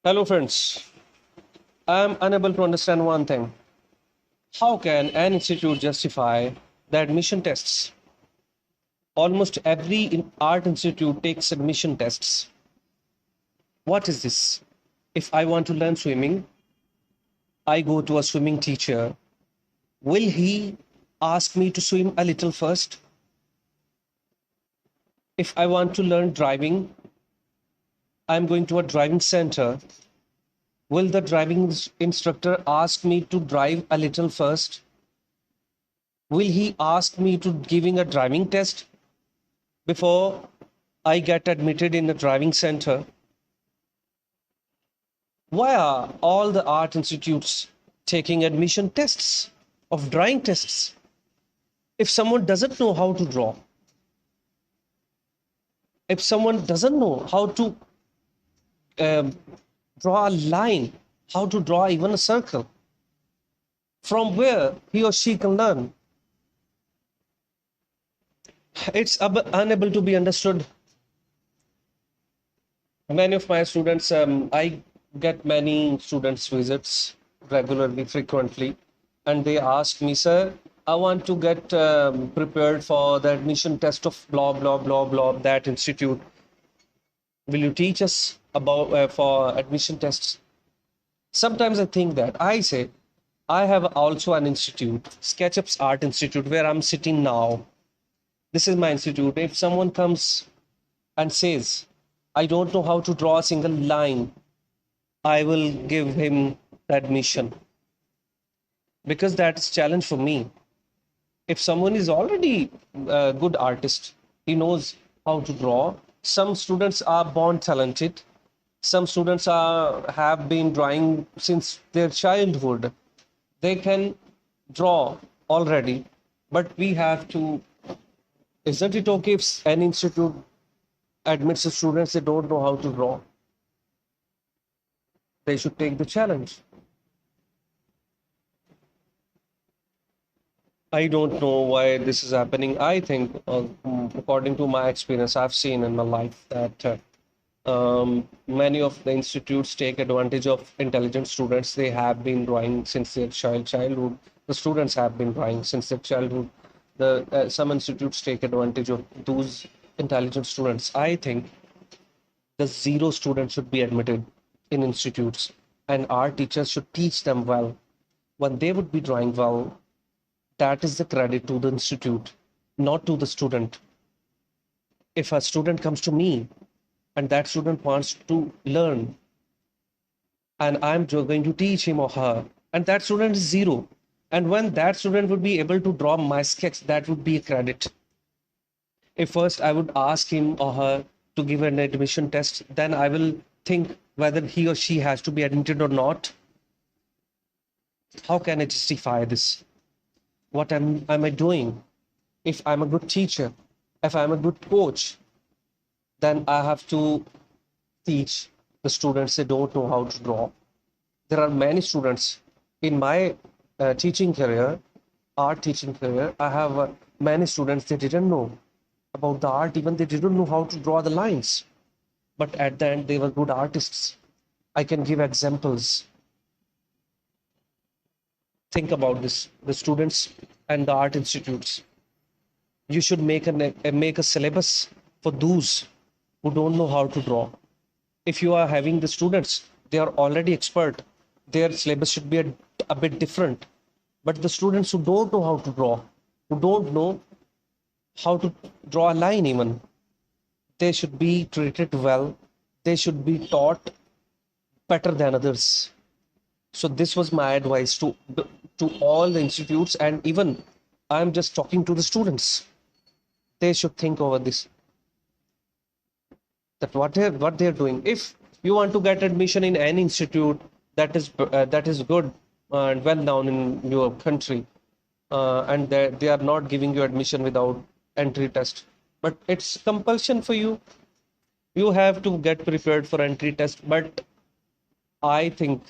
Hello, friends. I am unable to understand one thing. How can an institute justify the admission tests? Almost every art institute takes admission tests. What is this? If I want to learn swimming, I go to a swimming teacher. Will he ask me to swim a little first? If I want to learn driving, I'm going to a driving center. Will the driving instructor ask me to drive a little first? Will he ask me to giving a driving test before I get admitted in a driving center? Why are all the art institutes taking admission tests of drawing tests? If someone doesn't know how to draw, if someone doesn't know how to um, draw a line, how to draw even a circle, from where he or she can learn? It's unable to be understood. Many of my students, I get many students visits regularly, frequently, and they ask me, sir, I want to get prepared for the admission test of blah blah blah blah that institute. Will you teach us about for admission tests? Sometimes I think that I say I have also an institute, SketchUp's Art Institute, where I'm sitting now. This is my institute. If someone comes and says, I don't know how to draw a single line, I will give him admission because that's challenge for me. If someone is already a good artist, he knows how to draw. Some students are born talented. Some students are have been drawing since their childhood. They can draw already, but we have to. Isn't it okay if an institute admits the students they don't know how to draw? They should take the challenge. I don't know why this is happening. I think, according to my experience, I've seen in my life that many of the institutes take advantage of intelligent students. They have been drawing since their childhood. The students have been drawing since their childhood. The some institutes take advantage of those intelligent students. I think the zero students should be admitted in institutes, and our teachers should teach them well. When they would be drawing well, that is the credit to the institute, not to the student. If a student comes to me and that student wants to learn, and I'm going to teach him or her, and that student is zero, and when that student would be able to draw my sketch, that would be a credit. If first I would ask him or her to give an admission test, then I will think whether he or she has to be admitted or not. How can I justify this? What am I doing? If I'm a good teacher, if I'm a good coach, then I have to teach the students they don't know how to draw. There are many students in my teaching career, art teaching career. I have many students they didn't know about the art, even they didn't know how to draw the lines. But at the end, they were good artists. I can give examples. Think about this: the students and the art institutes. You should make a syllabus for those who don't know how to draw. If you are having the students, they are already expert. Their syllabus should be a bit different. But the students who don't know how to draw, who don't know how to draw a line even, they should be treated well. They should be taught better than others. So this was my advice to all the institutes, and even I'm just talking to the students. They should think over this, that what they're doing. If you want to get admission in any institute that is good and well known in your country, and they are not giving you admission without entry test, but it's compulsion for you. You have to get prepared for entry test. But I think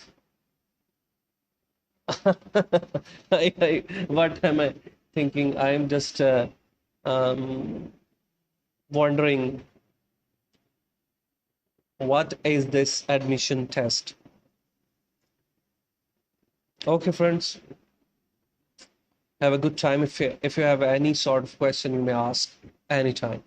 what am I thinking? I am just um, wondering What is this admission test? Okay, friends, have a good time. If you have any sort of question, you may ask anytime.